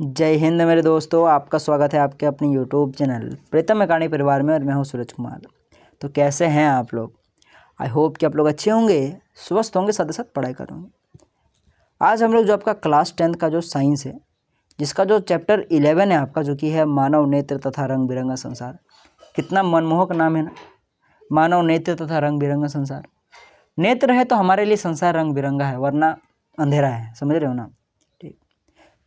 जय हिंद मेरे दोस्तों, आपका स्वागत है आपके अपने यूट्यूब चैनल प्रीतम मैकेनिक परिवार में। और मैं हूं सूरज कुमार। तो कैसे हैं आप लोग? आई होप कि आप लोग अच्छे होंगे, स्वस्थ होंगे, साथ ही साथ पढ़ाई करेंगे। आज हम लोग जो आपका क्लास 10th का जो साइंस है, जिसका जो चैप्टर 11 है आपका, जो कि है मानव नेत्र तथा रंग बिरंगा संसार। कितना मनमोहक नाम है ना, मानव नेत्र तथा रंग बिरंगा संसार। नेत्र है तो हमारे लिए संसार रंग बिरंगा है, वरना अंधेरा है। समझ रहे हो ना?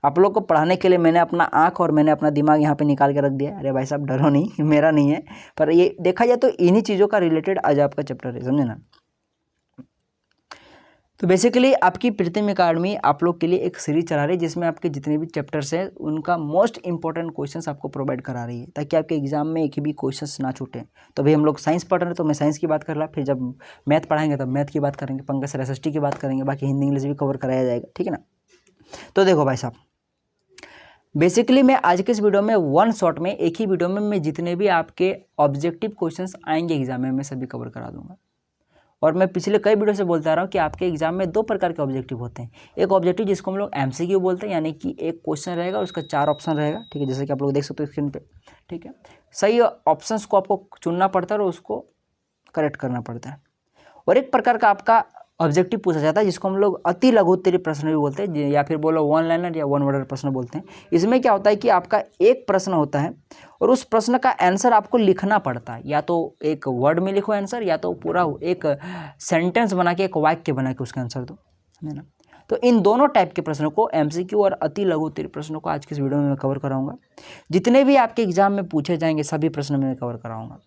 आप लोग को पढ़ाने के लिए मैंने अपना आँख और मैंने अपना दिमाग यहाँ पे निकाल के रख दिया। अरे भाई साहब डरो नहीं, मेरा नहीं है, पर ये देखा जाए तो इन्हीं चीज़ों का रिलेटेड आज आपका चैप्टर है, समझे ना। तो बेसिकली आपकी प्रीतम अकादमी आप लोग के लिए एक सीरीज चला रही है, जिसमें आपके जितने भी चैप्टर्स हैं उनका मोस्ट इंपॉर्टेंट क्वेश्चंस आपको प्रोवाइड करा रही है, ताकि आपके एग्जाम में एक भी क्वेश्चंस ना छूटे। तो भाई हम लोग साइंस पढ़ रहे हैं तो मैं साइंस की बात कर रहा, फिर जब मैथ पढ़ाएंगे तब मैथ की बात करेंगे, पंकज सर SST की बात करेंगे, बाकी हिंदी इंग्लिश भी कवर कराया जाएगा, ठीक है ना। तो देखो भाई साहब, बेसिकली मैं आज के इस वीडियो में वन शॉट में, एक ही वीडियो में मैं जितने भी आपके ऑब्जेक्टिव क्वेश्चंस आएंगे एग्जाम में, मैं सभी कवर करा दूंगा। और मैं पिछले कई वीडियो से बोलता आ रहा हूँ कि आपके एग्जाम में दो प्रकार के ऑब्जेक्टिव होते हैं। एक ऑब्जेक्टिव जिसको हम लोग MCQ बोलते हैं, यानी कि एक क्वेश्चन रहेगा, उसका 4 ऑप्शन रहेगा, ठीक है, जैसे कि आप लोग देख सकते हो स्क्रीन पे, ठीक है। सही ऑप्शंस को आपको चुनना पड़ता है और उसको करेक्ट करना पड़ता है। और एक प्रकार का आपका ऑब्जेक्टिव पूछा जाता है, जिसको हम लोग अति लघु उत्तरीय प्रश्न भी बोलते हैं, या फिर बोलो वन लाइनर या वन वर्डर प्रश्न बोलते हैं। इसमें क्या होता है कि आपका एक प्रश्न होता है और उस प्रश्न का आंसर आपको लिखना पड़ता है, या तो एक वर्ड में लिखो आंसर, या तो पूरा एक सेंटेंस बना के, एक वाक्य बना के उसका आंसर दो, है ना। तो इन दोनों टाइप के प्रश्नों को, MCQ और अति लघु उत्तरीय प्रश्नों को आज के इस वीडियो में मैं कवर कराऊंगा। जितने भी आपके एग्जाम में पूछे जाएंगे सभी प्रश्न मैं कवर कराऊंगा।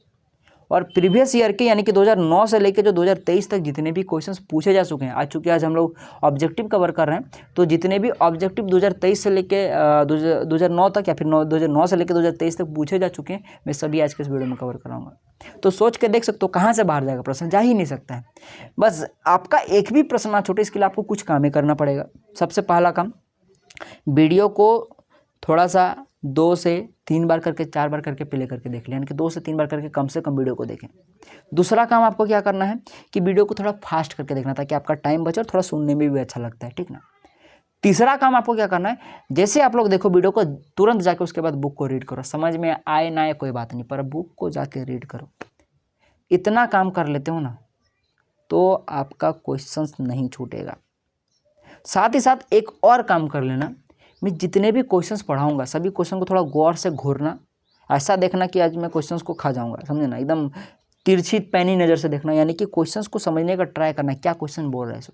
और प्रीवियस ईयर के, यानी कि 2009 से लेकर जो 2023 तक जितने भी क्वेश्चंस पूछे जा चुके हैं, आज चूँकि आज हम लोग ऑब्जेक्टिव कवर कर रहे हैं, तो जितने भी ऑब्जेक्टिव 2023 से लेकर 2009 तक, या फिर 2009 से लेकर 2023 तक पूछे जा चुके हैं, मैं सभी आज के इस वीडियो में कवर कराऊंगा। तो सोच के देख सकते हो कहाँ से बाहर जाएगा प्रश्न, जा ही नहीं सकता है। बस आपका एक भी प्रश्न ना छूटे, इसके लिए आपको कुछ काम ही करना पड़ेगा। सबसे पहला काम, वीडियो को थोड़ा सा 2 से 3 बार करके, 4 बार करके प्ले करके देख लें, यानी कि 2 से 3 बार करके कम से कम वीडियो को देखें। दूसरा काम आपको क्या करना है कि वीडियो को थोड़ा फास्ट करके देखना, ताकि आपका टाइम बचे और थोड़ा सुनने में भी अच्छा लगता है, ठीक ना। तीसरा काम आपको क्या करना है, जैसे आप लोग देखो वीडियो को, तुरंत जाके उसके बाद बुक को रीड करो। समझ में आए ना आए कोई बात नहीं, पर बुक को जाके रीड करो। इतना काम कर लेते हो ना तो आपका क्वेश्चन नहीं छूटेगा। साथ ही साथ एक और काम कर लेना, मैं जितने भी क्वेश्चंस पढ़ाऊंगा सभी क्वेश्चन को थोड़ा गौर से घूरना। ऐसा देखना कि आज मैं क्वेश्चंस को खा जाऊंगा, समझे ना, एकदम तिरछी पैनी नज़र से देखना, यानी कि क्वेश्चंस को समझने का ट्राई करना, क्या क्वेश्चन बोल रहे हैं सो।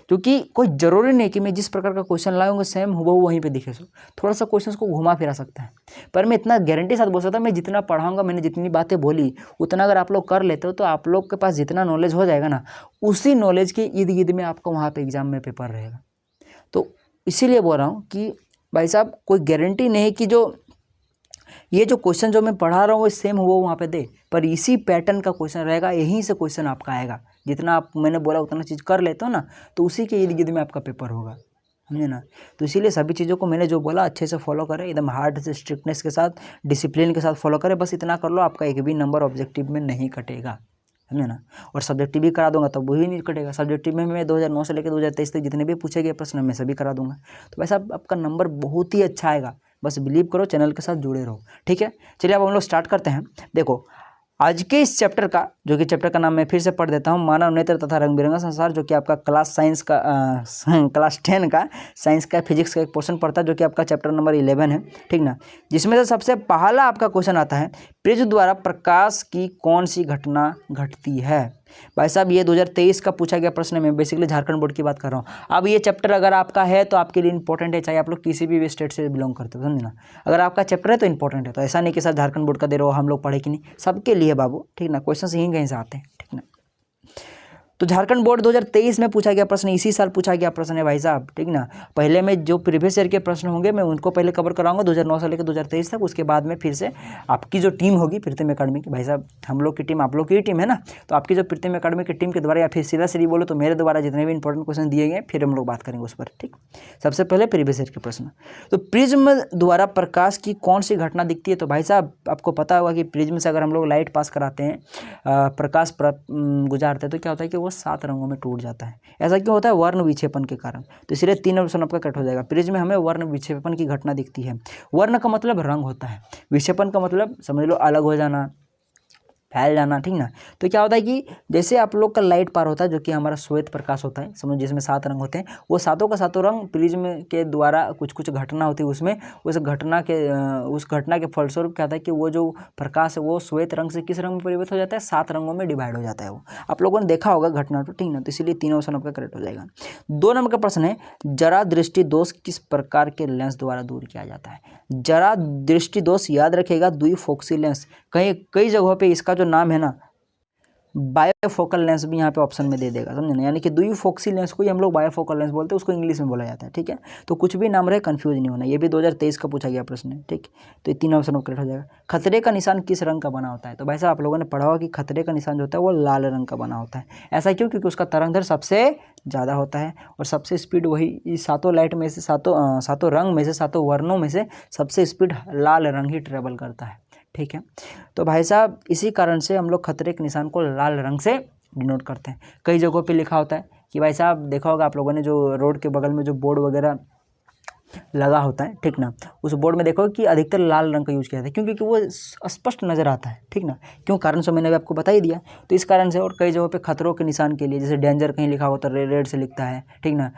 क्योंकि कोई ज़रूरी नहीं कि मैं जिस प्रकार का क्वेश्चन लाऊंगा सेम हूबहू वहीं पे दिखे सो, थोड़ा सा क्वेश्चन को घुमा फिरा सकता है। पर मैं इतना गारंटी साथ बोल सकता हूँ, मैं जितना पढ़ाऊँगा, मैंने जितनी बातें बोली उतना अगर आप लोग कर लेते हो, तो आप लोग के पास जितना नॉलेज हो जाएगा ना, उसी नॉलेज के इर्द गिर्द में आपको वहाँ पर एग्जाम में पेपर रहेगा। तो इसीलिए बोल रहा हूँ कि भाई साहब कोई गारंटी नहीं कि जो ये जो क्वेश्चन जो मैं पढ़ा रहा हूँ वो सेम वो वहाँ पे दे, पर इसी पैटर्न का क्वेश्चन रहेगा, यहीं से क्वेश्चन आपका आएगा। जितना आप, मैंने बोला उतना चीज़ कर लेते हो ना, तो उसी के इर्द गिर्द में आपका पेपर होगा, समझे ना। तो इसीलिए सभी चीज़ों को मैंने जो बोला अच्छे से फॉलो करें, एकदम हार्ड से, स्ट्रिक्टनेस के साथ, डिसिप्लिन के साथ फॉलो करें। बस इतना कर लो, आपका एक भी नंबर ऑब्जेक्टिव में नहीं कटेगा, समझे ना। और सब्जेक्टिव भी करा दूंगा तब वही नहीं कटेगा। सब्जेक्टिव में मैं 2009 से लेकर 2023 तक जितने भी पूछे गए प्रश्न मैं सभी करा दूंगा। तो वैसा आपका नंबर बहुत ही अच्छा आएगा, बस बिलीव करो, चैनल के साथ जुड़े रहो, ठीक है। चलिए अब हम लोग स्टार्ट करते हैं। देखो आज के इस चैप्टर का, जो कि चैप्टर का नाम मैं फिर से पढ़ देता हूँ, मानव नेत्र तथा रंग बिरंगा संसार, जो कि आपका क्लास साइंस का क्लास 10 का साइंस का फिजिक्स का एक पोर्शन पड़ता है, जो कि आपका चैप्टर नंबर 11 है, ठीक ना। जिसमें से सबसे पहला आपका क्वेश्चन आता है, प्रिज्म द्वारा प्रकाश की कौन सी घटना घटती है। भाई साहब ये 2023 का पूछा गया प्रश्न है, मैं बेसिकली झारखंड बोर्ड की बात कर रहा हूँ। अब ये चैप्टर अगर आपका है तो आपके लिए इंपॉर्टेंट है, चाहे आप लोग किसी भी स्टेट से बिलोंग करते हो, समझे ना। अगर आपका चैप्टर है तो इंपॉर्टेंट है, तो ऐसा नहीं कि सर झारखंड बोर्ड का दे रहे हो, हम लोग पढ़े कि नहीं, सबके लिए बाबू, ठीक ना। क्वेश्चन यहीं कहीं से आते हैं, ठीक ना। तो झारखंड बोर्ड 2023 में पूछा गया प्रश्न, इसी साल पूछा गया प्रश्न है भाई साहब, ठीक ना। पहले में जो प्रीवियस ईयर के प्रश्न होंगे मैं उनको पहले कवर कराऊंगा 2009 से लेकर 2023 तक। उसके बाद में फिर से आपकी जो टीम होगी प्रीतम अकादमी की, भाई साहब हम लोग की टीम आप लोग की टीम है ना, तो आपकी जो प्रीतम अकादमी की टीम के द्वारा, या फिर सीधा सीधी बोलो तो मेरे द्वारा जितने भी इंपॉर्टेंट क्वेश्चन दिए गए फिर हम लोग बात करेंगे उस पर, ठीक। सबसे पहले प्रीवियस ईयर के प्रश्न। तो प्रिज्म द्वारा प्रकाश की कौन सी घटना दिखती है। तो भाई साहब आपको पता होगा कि प्रिज्म से अगर हम लोग लाइट पास कराते हैं, प्रकाश गुजारते हैं, तो क्या होता है कि वो वो 7 रंगों में टूट जाता है। ऐसा क्यों होता है? वर्ण विक्षेपण के कारण। तो इसलिए 3 ऑप्शन आपका कट हो जाएगा। प्रिज्म में हमें वर्ण विक्षेपण की घटना दिखती है। वर्ण का मतलब रंग होता है, विक्षेपण का मतलब समझ लो अलग हो जाना, फैल जाना, ठीक ना। तो क्या होता है कि जैसे आप लोग का लाइट पार होता है, जो कि हमारा श्वेत प्रकाश होता है, समझो जिसमें 7 रंग होते हैं, वो सातों का सातों रंग प्रिज्म के द्वारा कुछ कुछ घटना होती है उसमें, उस घटना के फलस्वरूप क्या होता है कि वो जो प्रकाश है वो श्वेत रंग से किस रंग में परिवर्तित हो जाता है? 7 रंगों में डिवाइड हो जाता है। वो आप लोगों ने देखा होगा घटना, तो ठीक ना। तो इसीलिए 3 ऑप्शन आपका करेक्ट हो जाएगा। 2 नंबर का प्रश्न है, जरा दृष्टि दोष किस प्रकार के लेंस द्वारा दूर किया जाता है? जरा दृष्टि दोष याद रखेगा द्विफोक्सी लेंस, कई जगहों पे इसका जो नाम है ना बायोफोकल लेंस भी यहाँ पे ऑप्शन में दे देगा, समझे ना। यानी कि द्विफोक्सी लेंस को ही हम लोग बायोफोकल लेंस बोलते हैं, उसको इंग्लिश में बोला जाता है, ठीक है। तो कुछ भी नाम रहे कंफ्यूज नहीं होना। ये भी 2023 का पूछा गया प्रश्न है, ठीक। तो ये 3 ऑप्शन करेक्ट हो जाएगा। खतरे का निशान किस रंग का बना होता है? तो भाई साहब आप लोगों ने पढ़ा होगा कि खतरे का निशान जो होता है वो लाल रंग का बना होता है। ऐसा क्यों? क्योंकि उसका तरंगदैर्घ्य सबसे ज़्यादा होता है और सबसे स्पीड वही सातों लाइट में से सातों रंग में से सातों वर्णों में से सबसे स्पीड लाल रंग ही ट्रेवल करता है, ठीक है। तो भाई साहब इसी कारण से हम लोग खतरे के निशान को लाल रंग से डिनोट करते हैं। कई जगहों पे लिखा होता है कि भाई साहब देखा होगा आप लोगों ने, जो रोड के बगल में जो बोर्ड वगैरह लगा होता है, ठीक ना, उस बोर्ड में देखो कि अधिकतर लाल रंग का यूज़ किया जाता है। क्यों? क्योंकि वो स्पष्ट नज़र आता है, ठीक ना। क्यों कारण से मैंने भी आपको बता ही दिया। तो इस कारण से, और कई जगहों पे खतरों के निशान के लिए, जैसे डेंजर कहीं लिखा होता है रेड से लिखता है, ठीक ना।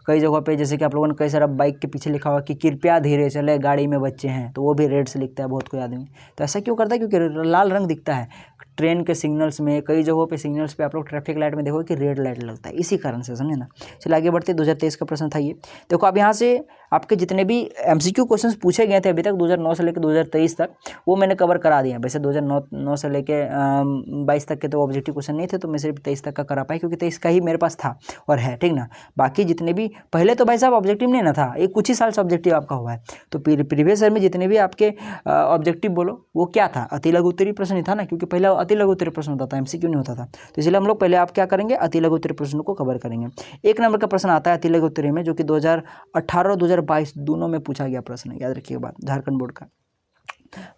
कई जगहों पे जैसे कि आप लोगों ने कई सारा बाइक के पीछे लिखा हुआ कि कृपया धीरे चले, गाड़ी में बच्चे हैं, तो वो भी रेड से लिखता है बहुत कोई आदमी। तो ऐसा क्यों करता है? क्योंकि लाल रंग दिखता है। ट्रेन के सिग्नल्स में, कई जगहों पे सिग्नल्स पे आप लोग ट्रैफिक लाइट में देखो कि रेड लाइट लगता है, इसी कारण से, समझे ना। चलिए आगे बढ़ते। 2023 का प्रश्न था ये। देखो अब यहाँ से आपके जितने भी एमसीक्यू क्वेश्चंस पूछे गए थे अभी तक 2009 से लेकर 2023 तक, वो मैंने कवर करा दिया। वैसे 2009 से लेकर 22 तक के तो ऑब्जेक्टिव क्वेश्चन नहीं थे, तो मैं सिर्फ 23 तक का करा पाई, क्योंकि 23 का ही मेरे पास था और है, ठीक ना। बाकी जितने भी पहले तो भाई साहब ऑब्जेक्टिव नहीं ना था, एक कुछ ही साल से ऑब्जेक्टिव आपका हुआ है। तो प्रीवियस ईयर में जितने भी आपके ऑब्जेक्टिव बोलो वो क्या था? अति लघु उत्तरीय प्रश्न ही था ना, क्योंकि पहले अति लघु उत्तरीय प्रश्न होता था, एमसीक्यू नहीं होता था। तो इसलिए हम लोग पहले आप क्या करेंगे? अति लघु उत्तरीय प्रश्नों को कवर करेंगे। 1 नंबर का प्रश्न आता है अति लघु उत्तरीय में, जो कि 2018 और 2022 दोनों में पूछा गया प्रश्न, याद रखिएगा बात, झारखंड बोर्ड का।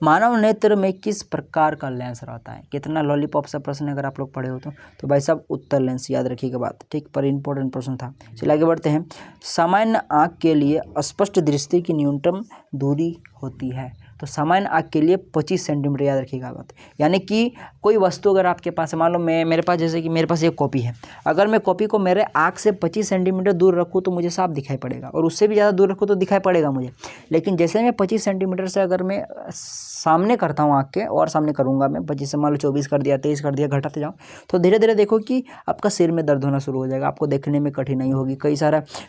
मानव नेत्र में किस प्रकार का लेंस रहता है? कितना लॉलीपॉप सा प्रश्न है, अगर आप लोग पढ़े हो तो भाई साहब उत्तर लेंस, याद रखिएगा बात, ठीक। पर इंपॉर्टेंट प्रश्न था। चलिए आगे बढ़ते हैं। सामान्य आँख के लिए स्पष्ट दृष्टि की न्यूनतम दूरी होती है? तो सामान्य आँख के लिए 25 सेंटीमीटर, याद रखिएगा बात। यानी कि कोई वस्तु अगर आपके पास है, मान लो मेरे पास, जैसे कि मेरे पास एक कॉपी है, अगर मैं कॉपी को मेरे आँख से 25 सेंटीमीटर दूर रखूँ तो मुझे साफ दिखाई पड़ेगा, और उससे भी ज़्यादा दूर रखूँ तो दिखाई पड़ेगा मुझे। लेकिन जैसे मैं 25 सेंटीमीटर से अगर मैं सामने करता हूँ आँख के, और सामने करूँगा मैं 25 से, मान लो 24 कर दिया, 23 कर दिया, घटाते जाऊँ, तो धीरे धीरे देखो कि आपका सिर में दर्द होना शुरू हो जाएगा, आपको देखने में कठिनाई होगी,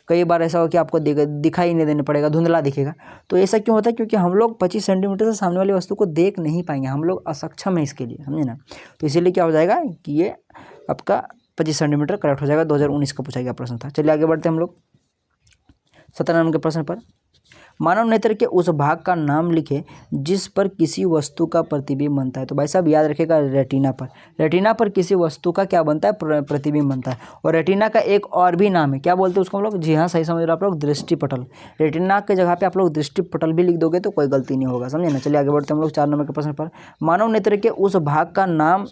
कई बार ऐसा हो कि आपको दिखाई नहीं देने पड़ेगा, धुंधला दिखेगा। तो ऐसा क्यों होता है? क्योंकि हम लोग 25 सेंटीमीटर से सामने वाली वस्तु को देख नहीं पाएंगे, हम लोग असक्षम है इसके लिए, समझे ना। तो इसीलिए क्या हो जाएगा कि ये आपका 25 सेंटीमीटर करेक्ट हो जाएगा। 2019 का पूछा गया प्रश्न था। चलिए आगे बढ़ते हैं हम लोग 17 नंबर के प्रश्न पर। मानव नेत्र के उस भाग का नाम लिखे जिस पर किसी वस्तु का प्रतिबिंब बनता है। तो भाई साहब याद रखिएगा रेटिना पर, रेटिना पर किसी वस्तु का क्या बनता है? प्रतिबिंब बनता है। और रेटिना का एक और भी नाम है, क्या बोलते हैं उसको हम लोग? जी हाँ, सही समझ रहे हो आप लोग, दृष्टिपटल। रेटिना के जगह पे आप लोग दृष्टिपटल भी लिख दोगे तो कोई गलती नहीं होगा, समझे ना। चलिए आगे बढ़ते हैं हम लोग 4 नंबर के प्रश्न पर। मानव नेत्र के उस भाग का नाम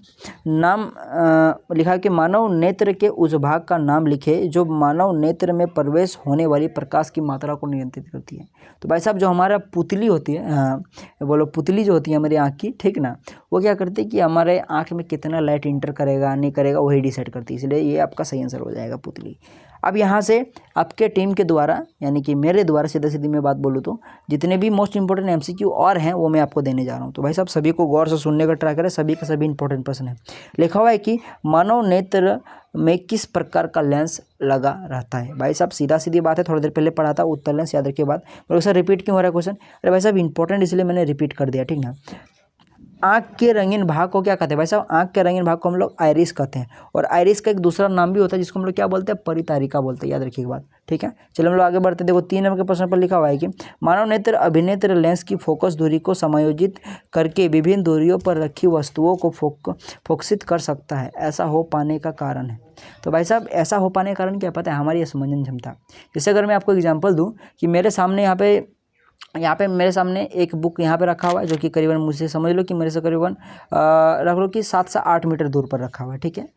लिखा कि मानव नेत्र के उस भाग का नाम लिखे जो मानव नेत्र में प्रवेश होने वाली प्रकाश की मात्रा को नियंत्रित करती है। तो भाई साहब जो हमारा पुतली होती है, बोलो पुतली जो होती है हमारी आँख की, ठीक ना, वो क्या करती है कि हमारे आँख में कितना लाइट इंटर करेगा नहीं करेगा वही डिसाइड करती है। इसलिए ये आपका सही आंसर हो जाएगा, पुतली। अब यहाँ से आपके टीम के द्वारा, यानी कि मेरे द्वारा सीधा सीधी मैं बात बोलूँ तो जितने भी मोस्ट इंपॉर्टेंट एमसीक्यू और हैं वो मैं आपको देने जा रहा हूँ। तो भाई साहब सभी को गौर से सुनने का ट्राई करें, सभी का सभी इंपॉर्टेंट प्रश्न है। लिखा हुआ है कि मानव नेत्र में किस प्रकार का लेंस लगा रहता है? भाई साहब सीधा सीधी बात है, थोड़ी देर पहले पढ़ा था उत्तर लेंस, याद रखिए बात। मेरे सर रिपीट क्यों हो रहा है क्वेश्चन? अरे भाई साहब इंपॉर्टेंट इसलिए मैंने रिपीट कर दिया, ठीक ना। आँख के रंगीन भाग को क्या कहते हैं? भाई साहब आँख के रंगीन भाग को हम लोग आइरिस कहते हैं, और आइरिस का एक दूसरा नाम भी होता है जिसको हम लोग क्या बोलते हैं? परितारिका बोलते हैं, याद रखिए बात, ठीक है। चलो हम लोग आगे बढ़ते हैं। देखो 3 नंबर के प्रश्न पर लिखा हुआ है कि मानव नेत्र अभिनेत्र लेंस की फोकस दूरी को समायोजित करके विभिन्न दूरियों पर रखी वस्तुओं को फोकसित कर सकता है, ऐसा हो पाने का कारण है। तो भाई साहब ऐसा हो पाने का कारण क्या पता है? हमारी समझन क्षमता। जैसे अगर मैं आपको एग्जाम्पल दूँ कि मेरे सामने यहाँ पे मेरे सामने एक बुक यहाँ पे रखा हुआ है, जो कि करीबन मुझसे समझ लो कि मेरे से करीबन रख लो कि 7 से 8 मीटर दूर पर रखा हुआ है, ठीक है।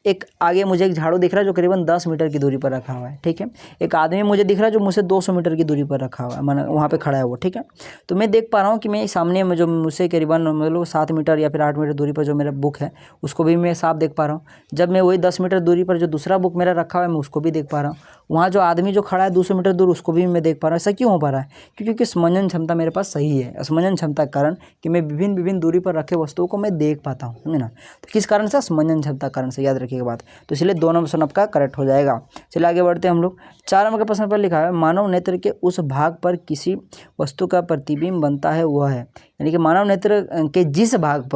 एक आगे मुझे एक झाड़ू दिख रहा है जो करीबन 10 मीटर की दूरी पर रखा हुआ है, ठीक है। एक आदमी मुझे दिख रहा है जो मुझसे 200 मीटर की दूरी पर रखा हुआ है, माना वहाँ पे खड़ा है वो, ठीक है। तो मैं देख पा रहा हूँ कि मैं सामने में जो मुझसे करीबन मतलब 7 मीटर या फिर 8 मीटर दूरी पर जो मेरा बुक है उसको भी मैं साफ देख पा रहा हूँ। जब मैं वही 10 मीटर दूरी पर जो दूसरा बुक मेरा रखा हुआ है मैं उसको भी देख पा रहा हूँ। वहाँ जो आदमी जो खड़ा है 200 मीटर दूर उसको भी मैं देख पा रहा हूँ। ऐसा क्यों हो पा रहा है? क्योंकि समंजन क्षमता मेरे पास सही है। समंजन क्षमता के कारण कि मैं विभिन्न विभिन्न दूरी पर रखे वस्तुओं को मैं देख पाता हूँ, समझे ना। तो किस कारण से? समंजन क्षमता कारण से, याद रखिएगा बात। तो इसलिए 2 नंबर ऑप्शन आपका करेक्ट हो जाएगा। चलिए आगे बढ़ते हैं हम लोग। 4 नंबर के प्रश्न पर लिखा है मानव नेत्र के उस भाग पर किसी वस्तु का प्रतिबिंब बनता है वह है, यानी कि मानव नेत्र के जिस भाग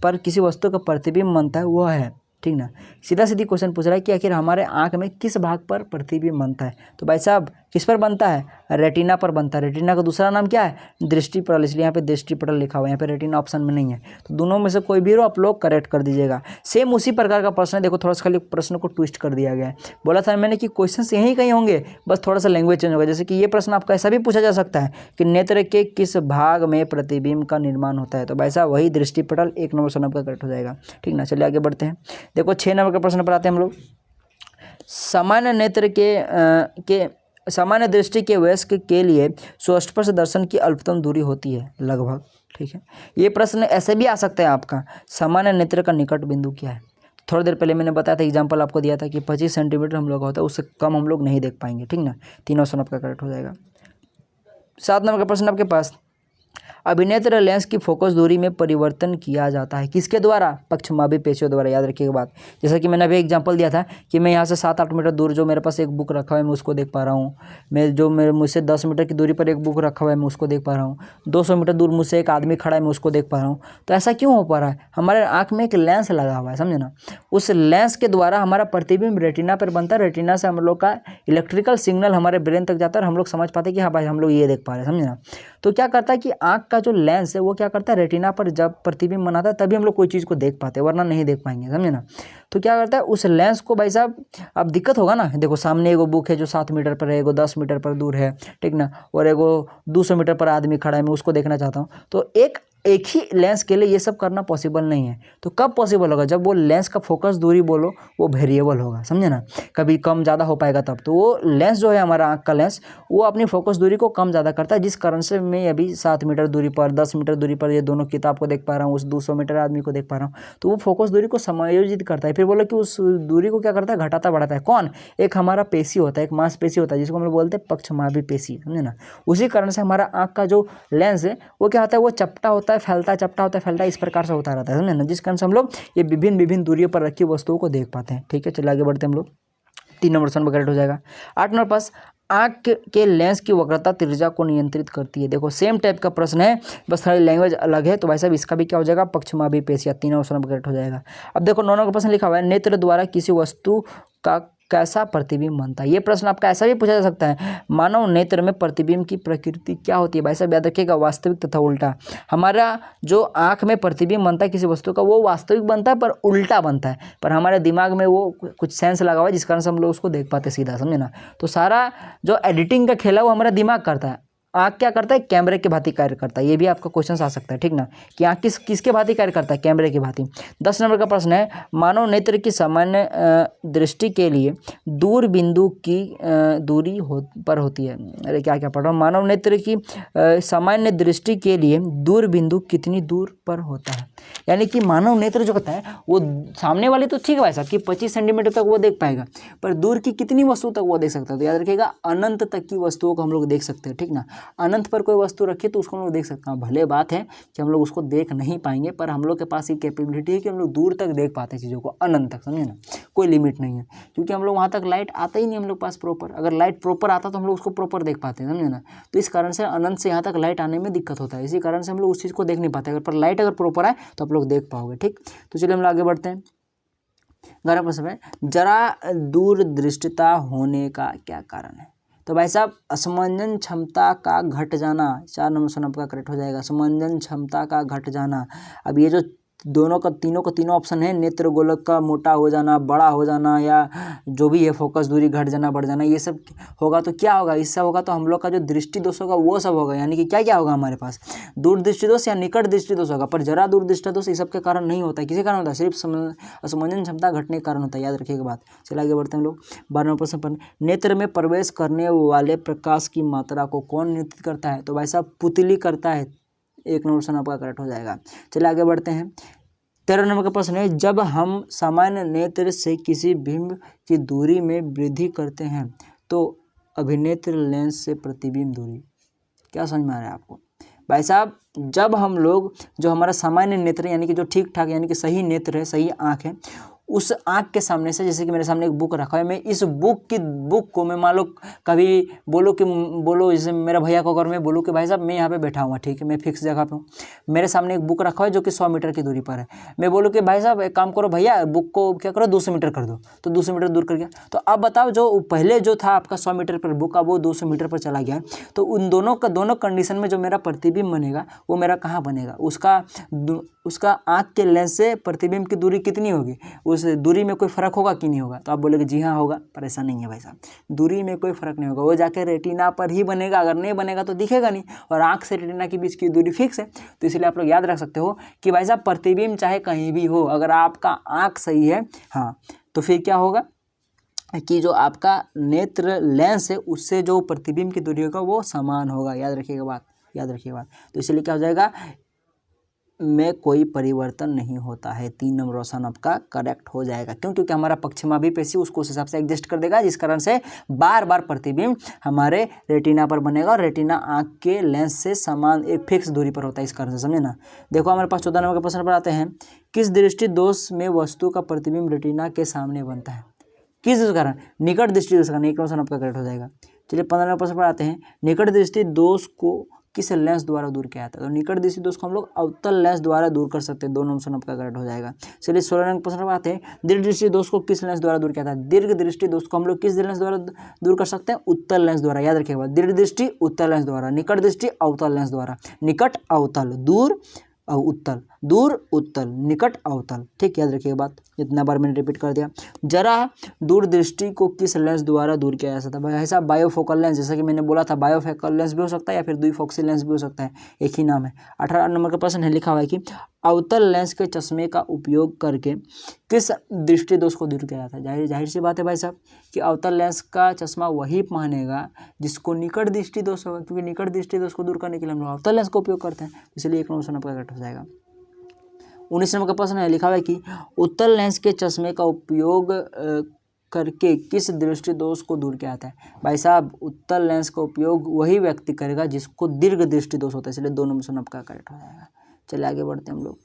पर किसी वस्तु का प्रतिबिंब बनता है वह है, ठीक ना। सीधा सीधी क्वेश्चन पूछ रहा है कि आखिर हमारे आंख में किस भाग पर प्रतिबिंब बनता है। तो भाई साहब किस पर बनता है? रेटिना पर बनता है। रेटिना का दूसरा नाम क्या है? दृष्टिपटल, इसलिए यहाँ पे दृष्टिपटल लिखा हुआ है, यहाँ पे रेटिना ऑप्शन में नहीं है। तो दोनों में से कोई भी हो आप लोग करेक्ट कर दीजिएगा। सेम उसी प्रकार का प्रश्न है, देखो थोड़ा सा खाली प्रश्न को ट्विस्ट कर दिया गया है। बोला था मैंने कि क्वेश्चन यहीं कहीं होंगे, बस थोड़ा सा लैंग्वेज चेंज होगा। जैसे कि ये प्रश्न आपका ऐसा भी पूछा जा सकता है कि नेत्र के किस भाग में प्रतिबिंब का निर्माण होता है। तो भाई साहब वही दृष्टिपटल, 1 नंबर ऑप्शन आपका करेक्ट हो जाएगा, ठीक ना। चलिए आगे बढ़ते हैं। देखो 6 नंबर का प्रश्न पर आते हैं हम लोग। सामान्य नेत्र के सामान्य दृष्टि के वयस्क के लिए सुस्पष्ट दर्शन की अल्पतम दूरी होती है लगभग, ठीक है। ये प्रश्न ऐसे भी आ सकता है आपका, सामान्य नेत्र का निकट बिंदु क्या है। थोड़ी देर पहले मैंने बताया था, एग्जांपल आपको दिया था कि 25 सेंटीमीटर हम लोग का होता है, उससे कम हम लोग नहीं देख पाएंगे, ठीक ना। 3 ऑप्शन आपका करेक्ट हो जाएगा। 7 नंबर का प्रश्न आपके पास, अभिनेत्र लेंस की फोकस दूरी में परिवर्तन किया जाता है किसके द्वारा? पक्षमापी पेशियों द्वारा, याद रखिएगा बात। जैसा कि मैंने अभी एग्जांपल दिया था कि मैं यहाँ से 7-8 मीटर दूर जो मेरे पास एक बुक रखा हुआ है मैं उसको देख पा रहा हूँ। मेरे मुझसे 10 मीटर की दूरी पर एक बुक रखा हुआ है मैं उसको देख पा रहा हूँ। 200 मीटर दूर मुझसे एक आदमी खड़ा है मैं उसको देख पा रहा हूँ। तो ऐसा क्यों हो पा रहा है? हमारे आँख में एक लेंस लगा हुआ है, समझे ना। उस लेंस के द्वारा हमारा प्रतिबिंब रेटिना पर बनता है। रेटिना से हम लोग का इलेक्ट्रिकल सिग्नल हमारे ब्रेन तक जाता है और हम लोग समझ पाते हैं कि हाँ भाई हम लोग ये देख पा रहे हैं, समझे ना। तो क्या करता है कि आँख का जो लेंस है वो क्या करता है, रेटिना पर जब प्रतिबिंब बनाता है तभी हम लोग कोई चीज़ को देख पाते हैं, वरना नहीं देख पाएंगे, समझे ना। तो क्या करता है उस लेंस को, भाई साहब अब दिक्कत होगा ना। देखो सामने एगो बुक है जो 7 मीटर पर है, एगो 10 मीटर पर दूर है, ठीक ना, और एगो 200 मीटर पर आदमी खड़ा है मैं उसको देखना चाहता हूँ। तो एक ही लेंस के लिए ये सब करना पॉसिबल नहीं है। तो कब पॉसिबल होगा? जब वो लेंस का फोकस दूरी बोलो वो वेरिएबल होगा, समझे ना। कभी कम ज़्यादा हो पाएगा तब। तो वो लेंस जो है हमारा आँख का लेंस वो अपनी फोकस दूरी को कम ज़्यादा करता है, जिस कारण से मैं अभी 7 मीटर दूरी पर 10 मीटर दूरी पर ये दोनों किताब को देख पा रहा हूँ, उस 200 मीटर आदमी को देख पा रहा हूँ। तो वो फोकस दूरी को समायोजित करता है। फिर बोलो कि उस दूरी को क्या करता है, घटाता बढ़ाता है। कौन? एक हमारा पेशी होता है, एक मांसपेशी होता है जिसको हम लोग बोलते हैं पक्षमापी पेशी, समझे ना। उसी कारण से हमारा आँख का जो लेंस है वो क्या होता है, वो चपटा होता है, फैलता है, चपटा होता है, फैलता है, इस प्रकार से होता रहता है, समझे ना। जिस कारण से हम लोग ये विभिन्न विभिन्न दूरियों पर रखी वस्तुओं को देख पाते हैं, ठीक है। चलिए आगे बढ़ते हैं हम लोग। 3 नंबर ऑप्शन करेक्ट हो जाएगा। 8 नंबर पास, आँख के लेंस की वक्रता त्रिज्या को नियंत्रित करती है। देखो सेम टाइप का प्रश्न है, बस थोड़ी लैंग्वेज अलग है। तो भाई साहब इसका भी क्या हो जाएगा, पक्षमापी पेशियाँ, 3 ऑप्शन करेक्ट हो जाएगा। अब देखो 9 नंबर का प्रश्न लिखा हुआ है, नेत्र द्वारा किसी वस्तु का कैसा प्रतिबिंब बनता है। ये प्रश्न आपका ऐसा भी पूछा जा सकता है, मानव नेत्र में प्रतिबिंब की प्रकृति क्या होती है। भाई साहब याद रखिएगा, वास्तविक तथा उल्टा। हमारा जो आँख में प्रतिबिंब बनता है किसी वस्तु का वो वास्तविक बनता है पर उल्टा बनता है, पर हमारे दिमाग में वो कुछ सेंस लगा हुआ है जिस कारण से हम लोग उसको देख पाते सीधा, समझे ना। तो सारा जो एडिटिंग का खेला वो हमारा दिमाग करता है, आँख क्या करता है, कैमरे के भांति कार्य करता है। ये भी आपका क्वेश्चन आ सकता है, ठीक ना, कि आँख किसके भांति कार्य करता है, कैमरे के भांति। 10 नंबर का प्रश्न है, मानव नेत्र की सामान्य दृष्टि के लिए दूर बिंदु की दूरी पर होती है। अरे क्या क्या पढ़ रहा हूँ। मानव नेत्र की सामान्य दृष्टि के लिए दूर बिंदु कितनी दूर पर होता है। यानी कि मानव नेत्र जो होता है वो सामने वाली तो ठीक है भाई साहब कि 25 सेंटीमीटर तक वो देख पाएगा, पर दूर की कितनी वस्तु तक वो देख सकता है। तो याद रखिएगा अनंत तक की वस्तुओं को हम लोग देख सकते हैं, ठीक ना। अनंत पर कोई वस्तु रखी तो उसको हम लोग देख सकते हैं। भले बात है कि हम लोग उसको देख नहीं पाएंगे, पर हम लोग के पास ये कैपेबिलिटी है कि हम लोग दूर तक देख पाते हैं चीज़ों को, अनंत तक, समझे ना। कोई लिमिट नहीं है, क्योंकि हम लोग वहाँ तक लाइट आता ही नहीं हम लोग पास प्रॉपर। अगर लाइट प्रॉपर आता तो हम लोग उसको प्रॉपर देख पाते हैं, समझे ना। तो इस कारण से अनंत से यहाँ तक लाइट आने में दिक्कत होता है, इसी कारण से हम लोग उस चीज़ को देख नहीं पाते। अगर पर लाइट अगर प्रॉपर आए तो आप लोग देख पाओगे, ठीक। तो चलिए हम लोग आगे बढ़ते हैं। 11 प्रश्न है, जरा दूरदृष्टिता होने का क्या कारण है। तो भाई साहब असमंजन क्षमता का घट जाना, 4 नंबर आपका करेक्ट हो जाएगा, असमंजन क्षमता का घट जाना। अब ये जो दोनों का तीनों ऑप्शन है, नेत्र गोलक का मोटा हो जाना, बड़ा हो जाना, या जो भी है फोकस दूरी घट जाना, बढ़ जाना, ये सब होगा तो क्या होगा, इससे होगा तो हम लोग का जो दृष्टि दोष होगा वो सब होगा। यानी कि क्या क्या होगा हमारे पास, दूर दृष्टि दोष या निकट दृष्टि दोष होगा। पर जरा दूर दृष्टि दोष इस सब के कारण नहीं होता है, किसी कारण होता है, सिर्फ असमंजन क्षमता घटने के कारण होता है, याद रखिएगा बात। चलिए आगे बढ़ते हैं हम लोग 12वां प्रश्न पर। नेत्र में प्रवेश करने वाले प्रकाश की मात्रा को कौन नियंत्रित करता है? तो भाई साहब पुतली करता है। 1 नंबर प्रश्न आपका करेक्ट हो जाएगा। चलिए आगे बढ़ते हैं 13 नंबर का प्रश्न है, जब हम सामान्य नेत्र से किसी बिंब की दूरी में वृद्धि करते हैं तो अभिनेत्र लेंस से प्रतिबिंब दूरी, क्या समझ में आ रहा है आपको? भाई साहब जब हम लोग जो हमारा सामान्य नेत्र यानी कि जो ठीक ठाक यानी कि सही नेत्र है, सही आँख है, उस आँख के सामने से, जैसे कि मेरे सामने एक बुक रखा है, मैं इस बुक को मैं मान लो कभी बोलो जैसे मेरा भैया को अगर मैं बोलूँ कि भाई साहब मैं यहाँ पे बैठा हुआ, ठीक है, मैं फिक्स जगह पे हूँ, मेरे सामने एक बुक रखा है जो कि 100 मीटर की दूरी पर है, मैं बोलूँ कि भाई साहब एक काम करो भैया, बुक को क्या करो 200 मीटर कर दो, तो 200 मीटर दूर कर गया। तो अब बताओ जो पहले जो था आपका 100 मीटर पर बुक, अब वो 200 मीटर पर चला गया, तो उन दोनों कंडीशन में जो मेरा प्रतिबिंब बनेगा वो मेरा कहाँ बनेगा, उसका आँख के लेंस से प्रतिबिंब की दूरी कितनी होगी, उस दूरी में कोई फर्क होगा कि नहीं होगा? तो आप बोलेंगे जी हाँ होगा, पर ऐसा नहीं है भाई साहब, दूरी में कोई फर्क नहीं होगा, वो जाके रेटिना पर ही बनेगा, अगर नहीं बनेगा तो दिखेगा नहीं, और आँख से रेटिना के बीच की दूरी फिक्स है। तो इसलिए आप लोग याद रख सकते हो कि भाई साहब प्रतिबिंब चाहे कहीं भी हो, अगर आपका आँख सही है, हाँ, तो फिर क्या होगा कि जो आपका नेत्र लेंस है उससे जो प्रतिबिंब की दूरी होगा वो समान होगा, याद रखिएगा बात। तो इसलिए क्या हो जाएगा, में कोई परिवर्तन नहीं होता है। 3 नंबर ऑप्शन आपका करेक्ट हो जाएगा। क्यों? क्योंकि हमारा पश्चिमा भी पेशी उसको उस हिसाब से एडजस्ट कर देगा, जिस कारण से बार बार प्रतिबिंब हमारे रेटिना पर बनेगा, और रेटिना आँख के लेंस से समान एक फिक्स दूरी पर होता है, इस कारण से, समझे ना। देखो हमारे पास 14 नंबर के प्रश्न पर आते हैं, किस दृष्टि दोष में वस्तु का प्रतिबिंब रेटिना के सामने बनता है? किस कारण? निकट दृष्टि दोष का। एक क्वेश्चन आपका करेक्ट हो जाएगा। चलिए 15 नंबर प्रश्न पर आते हैं, निकट दृष्टि दोष को किस लेंस द्वारा दूर किया जाता है? तो निकट दृष्टि दोष को हम लोग अवतल लेंस द्वारा दूर कर सकते हैं। 2 ऑप्शन आपका करेक्ट हो जाएगा। चलिए 16 नंबर प्रश्न पर आते हैं, दीर्घ दृष्टि दोष को किस लेंस द्वारा दूर किया जाता है? दीर्घ दृष्टि दोष को हम लोग किस लेंस द्वारा दूर कर सकते हैं? उत्तल लेंस द्वारा, याद रखिएगा। दीर्घ दृष्टि उत्तल लेंस द्वारा, निकट दृष्टि अवतल लेंस द्वारा। निकट अवतल, दूर उत्तल, दूर उत्तल, निकट अवतल, ठीक, याद रखिएगा बात। इतना बार मैंने रिपीट कर दिया। जरा दूर दृष्टि को किस लेंस द्वारा दूर किया जा सकता है? भाई साहब बायोफोकल लेंस, जैसा कि मैंने बोला था, बायोफोकल लेंस भी हो सकता है या फिर द्विफोक्सी लेंस भी हो सकता है, एक ही नाम है। 18 नंबर का प्रश्न है, लिखा हुआ है कि अवतल लेंस के चश्मे का उपयोग करके किस दृष्टि दोष को दूर किया जाता है? जाहिर सी बात है भाई साहब कि अवतल लेंस का चश्मा वही पहनेगा जिसको निकट दृष्टि दोष होगा, क्योंकि निकट दृष्टि दोष को दूर करने के लिए हम लोग अवतल लेंस का उपयोग करते हैं, इसलिए 1 ऑप्शन आपका करेक्ट हो जाएगा। 19 नंबर का प्रश्न है, लिखा हुआ है कि उत्तल लेंस के चश्मे का उपयोग करके किस दृष्टि दोष को दूर किया जाता है? भाई साहब उत्तल लेंस का उपयोग वही व्यक्ति करेगा जिसको दीर्घ दृष्टि दोष होता है, इसलिए 2 ऑप्शन आपका करेक्ट हो जाएगा। चलिए आगे बढ़ते हैं हम लोग।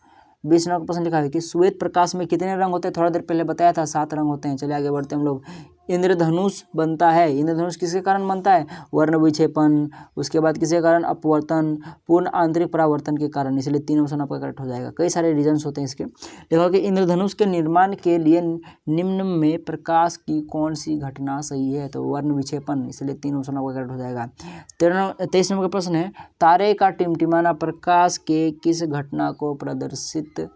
20 नंबर का प्रश्न लिखा है कि श्वेत प्रकाश में कितने रंग होते हैं? थोड़ा देर पहले बताया था 7 रंग होते हैं। चलिए आगे बढ़ते हैं हम लोग। इंद्रधनुष बनता है, इंद्रधनुष किसके कारण बनता है? वर्ण विक्षेपण, उसके बाद किसके कारण? अपवर्तन, पूर्ण आंतरिक परावर्तन के कारण, इसलिए 3 ऑप्शन आपका करेक्ट हो जाएगा। कई सारे रीजन्स होते हैं इसके। देखो कि इंद्रधनुष के निर्माण के लिए निम्न में प्रकाश की कौन सी घटना सही है? तो वर्ण विक्षेपण, इसलिए 3 ऑप्शन आपका करेक्ट हो जाएगा। 23 नंबर का प्रश्न है, तारे का टिमटिमाना प्रकाश के किस घटना को प्रदर्शित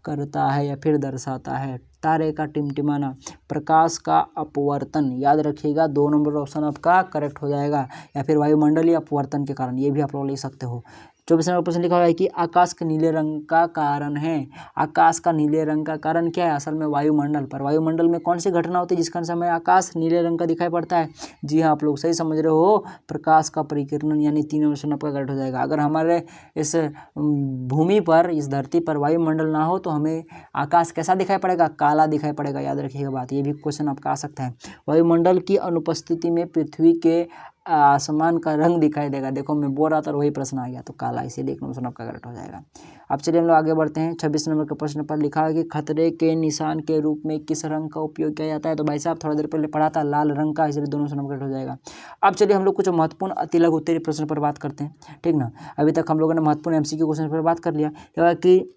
करता है या फिर दर्शाता है? तारे का टिमटिमाना प्रकाश का अपवर्तन, याद रखिएगा 2 नंबर ऑप्शन आपका करेक्ट हो जाएगा, या फिर वायुमंडलीय अपवर्तन के कारण, ये भी आप लोग ले सकते हो। 24 नंबर प्रश्न लिखा हुआ है कि आकाश के नीले रंग का कारण है। आकाश का नीले रंग का कारण क्या है? असल में वायुमंडल, पर वायुमंडल में कौन सी घटना होती है जिस कारण से हमें आकाश नीले रंग का दिखाई पड़ता है? जी हाँ, आप लोग सही समझ रहे हो, प्रकाश का परिकिरण, यानी 3 ऑप्शन आपका करेक्ट हो जाएगा। अगर हमारे इस भूमि पर, इस धरती पर वायुमंडल ना हो तो हमें आकाश कैसा दिखाई पड़ेगा? काला दिखाई पड़ेगा, याद रखिएगा बात। ये भी क्वेश्चन आपका आ सकता है। वायुमंडल की अनुपस्थिति में पृथ्वी के आसमान का रंग दिखाई देगा। देखो मैं बोल रहा था वही प्रश्न आ गया, तो काला, इसीलिए 1 ऑप्शन आपका करेक्ट हो जाएगा। अब चलिए हम लोग आगे बढ़ते हैं। 26 नंबर के प्रश्न पर लिखा है कि खतरे के निशान के रूप में किस रंग का उपयोग किया जाता है? तो भाई साहब थोड़ा देर पहले पढ़ा था लाल रंग का, इसलिए 2 ऑप्शन करेक्ट हो जाएगा। अब चलिए हम लोग कुछ महत्वपूर्ण अति लघु उत्तरीय प्रश्न पर बात करते हैं, ठीक ना। अभी तक हम लोगों ने महत्वपूर्ण एमसीक्यू क्वेश्चन पर बात कर लिया कि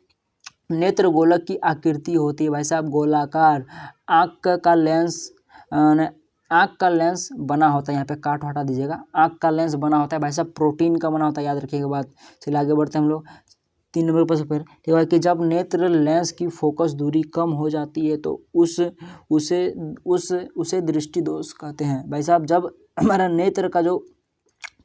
नेत्र गोलक की आकृति होती है भाई साहब गोलाकार, आँख का लेंस बना होता है, यहाँ पे काट हटा दीजिएगा, आँख का लेंस बना होता है भाई साहब प्रोटीन का बना होता है, याद रखिएगा बात। चलिए आगे बढ़ते हैं हम लोग। 3 नंबर का प्रश्न फिर देखो कि जब नेत्र लेंस की फोकस दूरी कम हो जाती है तो उसे दृष्टि दोष कहते हैं। भाई साहब जब हमारा नेत्र का जो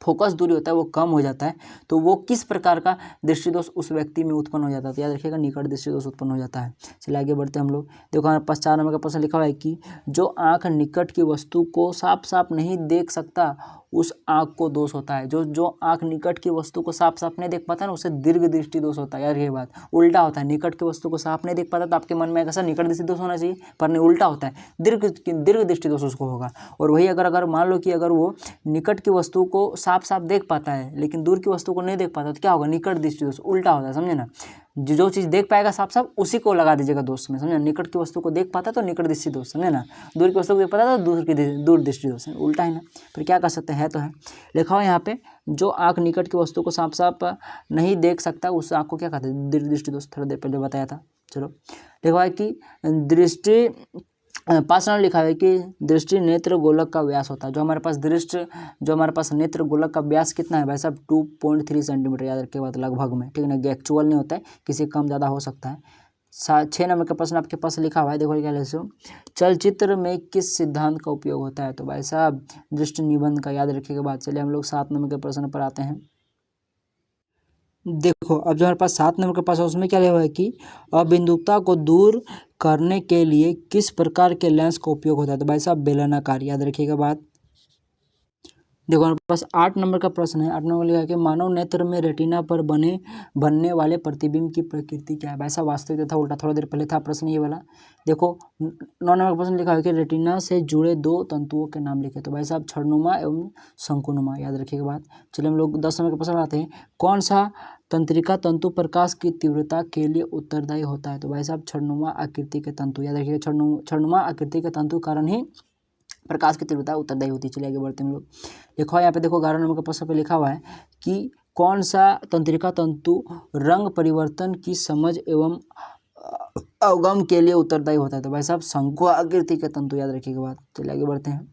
फोकस दूरी होता है वो कम हो जाता है तो वो किस प्रकार का दृष्टि दोष उस व्यक्ति में उत्पन्न हो जाता है, तो याद रखिएगा निकट दृष्टि दोष उत्पन्न हो जाता है। चलिए आगे बढ़ते हैं हम लोग। देखो हमारे पास 4 नंबर का प्रश्न लिखा हुआ है कि जो आँख निकट की वस्तु को साफ साफ नहीं देख सकता उस आँख को दोष होता है। जो आँख निकट की वस्तु को साफ साफ नहीं देख पाता ना उसे दीर्घ दृष्टि दोष होता है। यार ये बात उल्टा होता है, निकट की वस्तु को साफ नहीं देख पाता तो आपके मन में कैसा निकट दृष्टि दोष होना चाहिए, पर नहीं उल्टा होता है, दीर्घ दृष्टि दोष उसको होगा। और वही अगर मान लो कि अगर वो निकट की वस्तु को साफ साफ देख पाता है लेकिन दूर की वस्तु को नहीं देख पाता तो क्या होगा, निकट दृष्टि दोष उल्टा होता है, समझे ना। जो चीज़ देख पाएगा साफ साफ उसी को लगा दीजिएगा दोष में, समझे। निकट की वस्तु को देख पाता तो निकट दृष्टि दोष, समझे ना। दूर की वस्तु को देख पाता तो दूर दृष्टि दोष, उल्टा है ना। फिर क्या कर सकते हैं, तो है लिखा हुआ यहाँ पे जो आँख निकट की वस्तु को साफ साफ नहीं देख सकता उस आँख को क्या कहते हैं, दीर्घ दृष्टि दोष, थोड़ा देर पहले बताया था। चलो लिखा हुआ है कि दृष्टि 5 नंबर लिखा है कि दृष्टि नेत्र गोलक का व्यास होता है। जो हमारे पास नेत्र गोलक का व्यास कितना है भाई साहब, 2.3 सेंटीमीटर, याद रखिए बात लगभग में, ठीक है ना, एक्चुअल नहीं होता है, किसी कम ज़्यादा हो सकता है। 6 नंबर का प्रश्न आपके पास लिखा हुआ है, देखो क्या लिखो, चलचित्र में किस सिद्धांत का उपयोग होता है, तो भाई साहब दृष्टि निबंध का, याद रखिएगा बात। चलिए हम लोग 7 नंबर के प्रश्न पर आते हैं। देखो अब जो हमारे पास 7 नंबर के पास है उसमें क्या लिखा हुआ है कि अबिंदुता को दूर करने के लिए किस प्रकार के लेंस का उपयोग होता है, तो भाई साहब बेलनाकार, याद रखिएगा बात। देखो हमारे पास 8 नंबर का प्रश्न है। 8 नंबर लिखा है कि मानव नेत्र में रेटिना पर बनने वाले प्रतिबिंब की प्रकृति क्या है, भाई साहब वास्तविक तथा उल्टा, थोड़ा देर पहले था प्रश्न ये वाला। देखो 9 नंबर का प्रश्न लिखा है कि रेटिना से जुड़े 2 तंतुओं के नाम लिखे, तो भाई साहब क्षणनुमा एवं शंकुनुमा, याद रखिएगा बात। चलिए हम लोग 10 नंबर का प्रश्न आते हैं, कौन सा तंत्रिका तंतु प्रकाश की तीव्रता के लिए उत्तरदायी होता है, तो भाई साहब क्षणनुमा आकृति के तंतु, याद रखिएगा क्षणनुमा आकृति के तंतु कारण ही प्रकाश की तीव्रता उत्तरदायी होती है। चलिए आगे बढ़ते हैं हम लोग। लिखा हुआ यहाँ पे देखो 11 नंबर का प्रश्न पे लिखा हुआ है कि कौन सा तंत्रिका तंतु रंग परिवर्तन की समझ एवं अवगम के लिए उत्तरदायी होता है, तो भाई साहब शंकु आकृति के तंतु, याद रखिएगा बात। चलिए आगे बढ़ते हैं।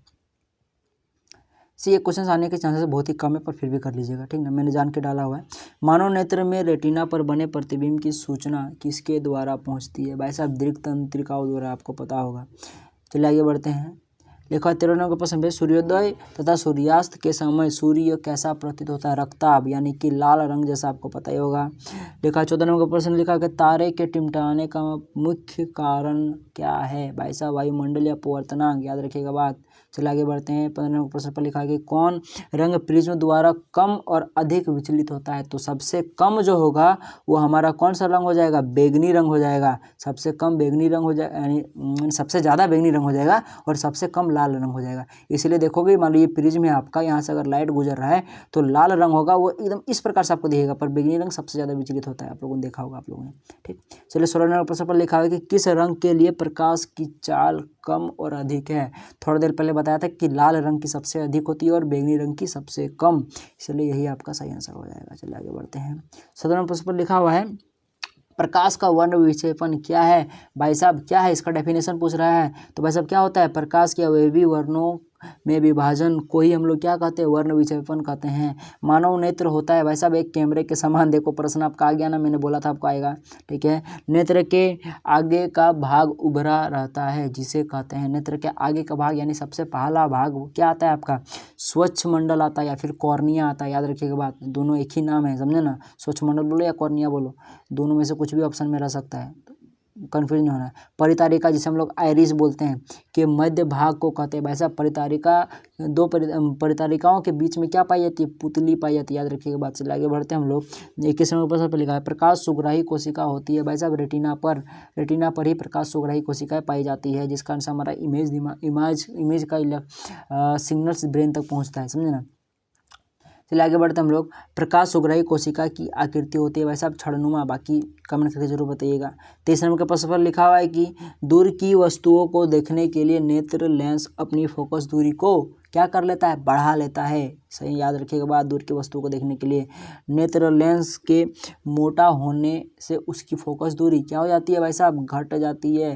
ये क्वेश्चन आने के चांसेस बहुत ही कम है पर फिर भी कर लीजिएगा, ठीक ना, मैंने जान के डाला हुआ है। मानव नेत्र में रेटिना पर बने प्रतिबिंब की सूचना किसके द्वारा पहुंचती है, भाई साहब दीर्घ तंत्रिकाओं द्वारा, आपको पता होगा। चलिए आगे बढ़ते हैं। लिखा 13 नंबर का प्रश्न है, सूर्योदय तथा सूर्यास्त के समय सूर्य कैसा प्रतीत होता है, रक्ताभ यानी कि लाल रंग जैसा, आपको पता ही होगा। लिखा 14 नंबर का प्रश्न लिखा कि तारे के टिमटिमाने का मुख्य कारण क्या है, भाई साहब वायुमंडल या अपवर्तनांक, याद रखिएगा बात। चलिए आगे बढ़ते हैं। 15 नंबर प्रश्न पर लिखा है कि कौन रंग प्रिज्म द्वारा कम और अधिक विचलित होता है, तो सबसे कम जो होगा वो हमारा कौन सा रंग हो जाएगा, बैगनी रंग हो जाएगा। सबसे कम बैगनी रंग हो जाएगा, यानी सबसे ज़्यादा बैगनी रंग हो जाएगा और सबसे कम लाल रंग हो जाएगा। इसलिए देखोगे मान लो ये प्रिज्म है आपका, यहाँ से अगर लाइट गुजर रहा है तो लाल रंग होगा, वो एकदम इस प्रकार से आपको दिखेगा, पर बैगनी रंग सबसे ज़्यादा विचलित होता है, आप लोगों ने देखा होगा आप लोगों ने, ठीक। चलिए 16 नंबर प्रश्न पर लिखा है कि किस रंग के लिए प्रकाश की चाल कम और अधिक है, थोड़ा देर पहले बताया था कि लाल रंग की सबसे अधिक होती है और बैगनी रंग की सबसे कम, इसलिए यही आपका सही आंसर हो जाएगा। चलिए आगे बढ़ते हैं। 17 नंबर प्रश्न पर लिखा हुआ है प्रकाश का वर्ण विक्षेपण क्या है, भाई साहब क्या है, इसका डेफिनेशन पूछ रहा है। तो भाई साहब क्या होता है, प्रकाश के अवयवी वर्णों में विभाजन को ही हम लोग क्या कहते हैं, वर्ण विक्षेपण कहते हैं। मानव नेत्र होता है भाई साहब एक कैमरे के समान, देखो प्रश्न आपका आ गया ना, मैंने बोला था आपको आएगा, ठीक है। नेत्र के आगे का भाग उभरा रहता है जिसे कहते हैं, नेत्र के आगे का भाग यानी सबसे पहला भाग क्या आता है आपका, स्वच्छ मंडल आता है या फिर कॉर्निया आता है, याद रखिएगा बात, दोनों एक ही नाम है, समझे ना। स्वच्छ मंडल बोलो या कॉर्निया बोलो, दोनों में से कुछ भी ऑप्शन में रह सकता है, कन्फ्यूज नहीं होना है। परितारिका जिसे हम लोग आइरिस बोलते हैं के मध्य भाग को कहते हैं, भाई साहब परितारिका, दो परितारिकाओं के बीच में क्या पाई जाती है, पुतली पाई जाती है, याद रखिएगा बात। से आगे बढ़ते हैं हम लोग। 21 नंबर पर लिखा है प्रकाश सुग्राही कोशिका होती है, भाई साहब रेटिना पर ही प्रकाश सुग्राही कोशिकाएं पाई जाती है, जिसका अनुसार हमारा इमेज का सिग्नल्स ब्रेन तक पहुँचता है, समझे ना। चलिए आगे बढ़ते हम लोग। प्रकाश सुग्राही कोशिका की आकृति होती है भाई साहब क्षणनुमा, बाकी कमेंट करके जरूर बताइएगा। 23 नंबर के प्रश्न पर लिखा हुआ है कि दूर की वस्तुओं को देखने के लिए नेत्र लेंस अपनी फोकस दूरी को क्या कर लेता है, बढ़ा लेता है। सही याद रखिएगा बात, दूर की वस्तु को देखने के लिए नेत्र लेंस के मोटा होने से उसकी फोकस दूरी क्या हो जाती है भाई साहब, घट जाती है।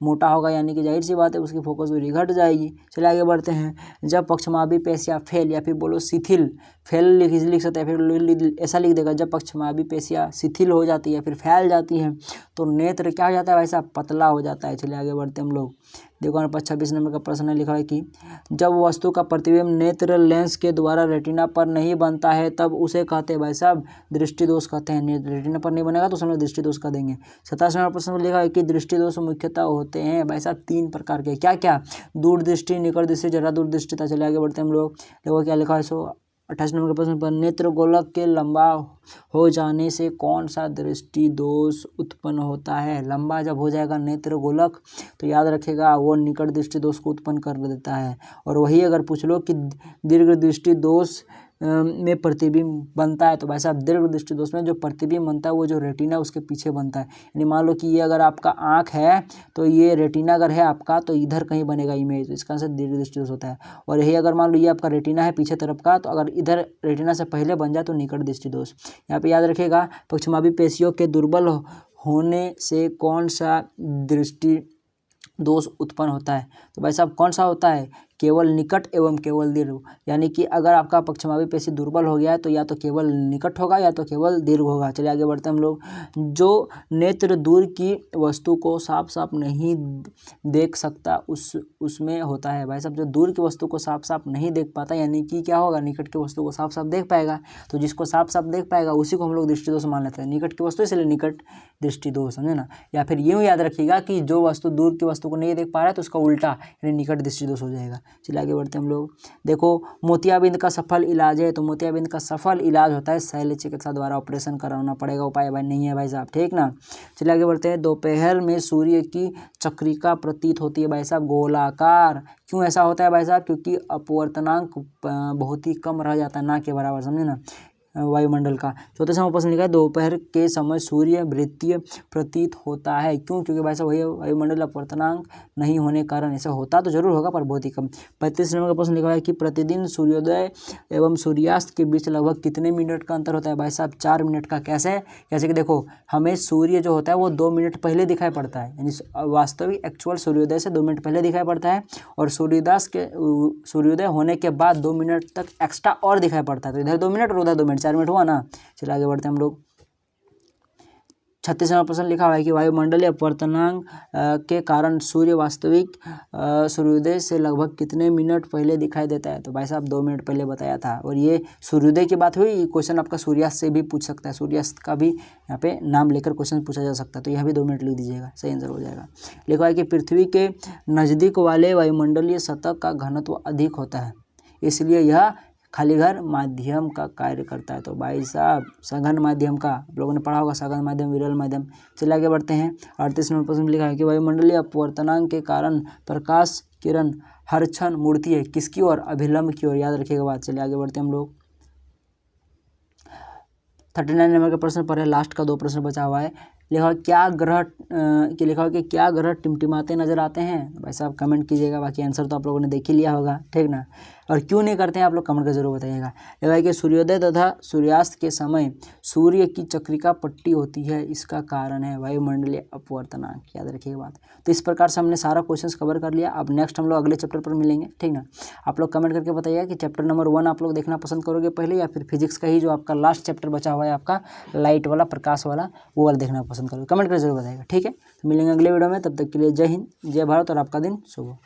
मोटा होगा यानी कि जाहिर सी बात है उसकी फोकस दूरी घट जाएगी। चलिए आगे बढ़ते हैं। जब पक्षमाभी पेशियाँ फेल या फिर बोलो शिथिल, फेल लिख सकते हैं, फिर ऐसा लिख देगा जब पक्षमाभी पेशियाँ शिथिल हो जाती है फिर फैल जाती है तो नेत्र क्या हो जाता है भाई साहब, पतला हो जाता है। चलिए आगे बढ़ते हैं हम लोग। देखो हमारे पास 26 नंबर का प्रश्न है, लिखा है कि जब वस्तु का प्रतिबिंब नेत्र लेंस के द्वारा रेटिना पर नहीं बनता है तब उसे कहते हैं भाई साहब दृष्टि दोष कहते हैं। रेटिना पर नहीं बनेगा तो उसमें दृष्टि दोष कह देंगे। 27 नंबर प्रश्न में लिखा है कि दृष्टि दोष मुख्यतः होते हैं भाई साहब 3 प्रकार के, क्या क्या, दूरदृष्टि, निकट दृष्टि, जरा दूरदृष्टि। चलिए आगे बढ़ते हैं हम लोग। देखो क्या लिखा है, 28 नंबर के प्रश्न पर नेत्र गोलक के लंबा हो जाने से कौन सा दृष्टि दोष उत्पन्न होता है। लंबा जब हो जाएगा नेत्र गोलक तो याद रखेगा वो निकट दृष्टि दोष को उत्पन्न कर देता है। और वही अगर पूछ लो कि दीर्घ दृष्टि दोष में प्रतिबिंब बनता है तो भाई साहब दीर्घ दृष्टि दोष में जो प्रतिबिंब बनता है वो जो रेटिना उसके पीछे बनता है। यानी मान लो कि ये अगर आपका आँख है तो ये रेटिना अगर है आपका तो इधर कहीं बनेगा इमेज, तो इसका आंसर दीर्घ दृष्टि दोष होता है। और यही अगर मान लो ये आपका रेटिना है पीछे तरफ का तो अगर इधर रेटिना से पहले बन जाए तो निकट दृष्टि दोष। यहाँ पे याद रखिएगा पक्षमाभी पेशियों के दुर्बल होने से कौन सा दृष्टि दोष उत्पन्न होता है। तो भाई साहब कौन सा होता है, केवल निकट एवं केवल दीर्घ। यानी कि अगर आपका पक्षमाभी पेशी दुर्बल हो गया है तो या तो केवल निकट होगा या तो केवल दीर्घ होगा। चलिए आगे बढ़ते हैं हम लोग। जो नेत्र दूर की वस्तु को साफ साफ नहीं देख सकता उसमें होता है। भाई साहब जो दूर की वस्तु को साफ साफ नहीं देख पाता यानी कि क्या होगा, निकट की वस्तु को साफ साफ देख पाएगा। तो जिसको साफ साफ देख पाएगा उसी को हम लोग दृष्टि दोष मान लेते हैं। निकट की वस्तु इसलिए निकट दृष्टि दोष, समझे ना। या फिर यूँ याद रखिएगा कि जो वस्तु दूर की वस्तु को नहीं देख पा रहा है तो उसका उल्टा यानी निकट दृष्टि दोष हो जाएगा। चलिए आगे बढ़ते हैं हम लोग। देखो मोतियाबिंद का सफल इलाज है तो मोतियाबिंद का सफल इलाज होता है शल्य चिकित्सा द्वारा ऑपरेशन कराना पड़ेगा, उपाय भाई नहीं है भाई साहब, ठीक ना। चलिए आगे बढ़ते हैं। दोपहर में सूर्य की चक्रिका प्रतीत होती है भाई साहब गोलाकार। क्यों ऐसा होता है भाई साहब, क्योंकि अपवर्तनांक बहुत ही कम रह जाता है ना के बराबर, समझे ना, वायुमंडल का। चौथे समय प्रश्न लिखा है दोपहर के समय सूर्य वृत्तीय प्रतीत होता है। क्यों, क्योंकि भाई साहब वही वायुमंडल अपवर्तनांक नहीं होने कारण ऐसा होता तो जरूर होगा पर बहुत ही कम। 35 नंबर का प्रश्न लिखा है कि प्रतिदिन सूर्योदय एवं सूर्यास्त के बीच लगभग कितने मिनट का अंतर होता है। भाई साहब 4 मिनट का। कैसे कि देखो हमें सूर्य जो होता है वो 2 मिनट पहले दिखाई पड़ता है, यानी वास्तविक एक्चुअल सूर्योदय से 2 मिनट पहले दिखाई पड़ता है और सूर्योदय होने के बाद 2 मिनट तक एक्स्ट्रा और दिखाई पड़ता है। तो इधर 2 मिनट और उधर 2 मिनट, 4 मिनट हुआ ना। चलिए आगे बढ़ते हैं हम लोग। 36 नंबर प्रश्न लिखा हुआ है कि वायुमंडलीय अपवर्तनांक के कारण सूर्य वास्तविक सूर्योदय से लगभग कितने मिनट पहले दिखाई देता है। तो भाई साहब 2 मिनट पहले बताया था। और ये सूर्योदय की बात हुई, क्वेश्चन आपका सूर्यास्त से भी पूछ सकता है, सूर्यास्त का भी यहाँ पे नाम लेकर क्वेश्चन पूछा जा सकता है। तो यहाँ भी 2 मिनट लिख दीजिएगा, सही आंसर हो जाएगा। लिखा है कि पृथ्वी के नज़दीक वाले वायुमंडलीय सतह का घनत्व अधिक होता है, इसलिए यह खाली घर माध्यम का कार्य करता है। तो भाई साहब सघन माध्यम का, आप लोगों ने पढ़ा होगा सघन माध्यम, विरल माध्यम। चलिए आगे बढ़ते हैं। 38 नंबर प्रश्न लिखा है कि वायुमंडलीय अपवर्तनांक के कारण प्रकाश किरण हर क्षण मुड़ती है किसकी ओर, अभिलंब की ओर। याद रखिएगा बात। चलिए आगे बढ़ते हैं हम लोग। 39 नंबर का प्रश्न पर है, लास्ट का 2 प्रश्न बचा हुआ है। लिखा क्या ग्रह कि लिखा कि क्या ग्रह टिमटिमाते नजर आते हैं। भाई साहब कमेंट कीजिएगा, बाकी आंसर तो आप लोगों ने देख ही लिया होगा, ठीक ना। और क्यों नहीं करते हैं आप लोग कमेंट कर जरूर बताइएगा। लिखा है कि सूर्योदय तथा सूर्यास्त के समय सूर्य की चक्रिका पट्टी होती है, इसका कारण है वायुमंडलीय अपवर्तनांक। याद रखिएगा बात। तो इस प्रकार से हमने सारा क्वेश्चन कवर कर लिया। अब नेक्स्ट हम लोग अगले चैप्टर पर मिलेंगे, ठीक ना। आप लोग कमेंट करके बताइए कि चैप्टर नंबर 1 आप लोग देखना पसंद करोगे पहले या फिर फिजिक्स का ही जो आपका लास्ट चैप्टर बचा हुआ है आपका लाइट वाला, प्रकाश वाला, वो वाला देखना पसंद करोगे। कमेंट कर जरूर बताइएगा, ठीक है। तो मिलेंगे अगले वीडियो में, तब तक के लिए जय हिंद, जय भारत और आपका दिन शुभ हो।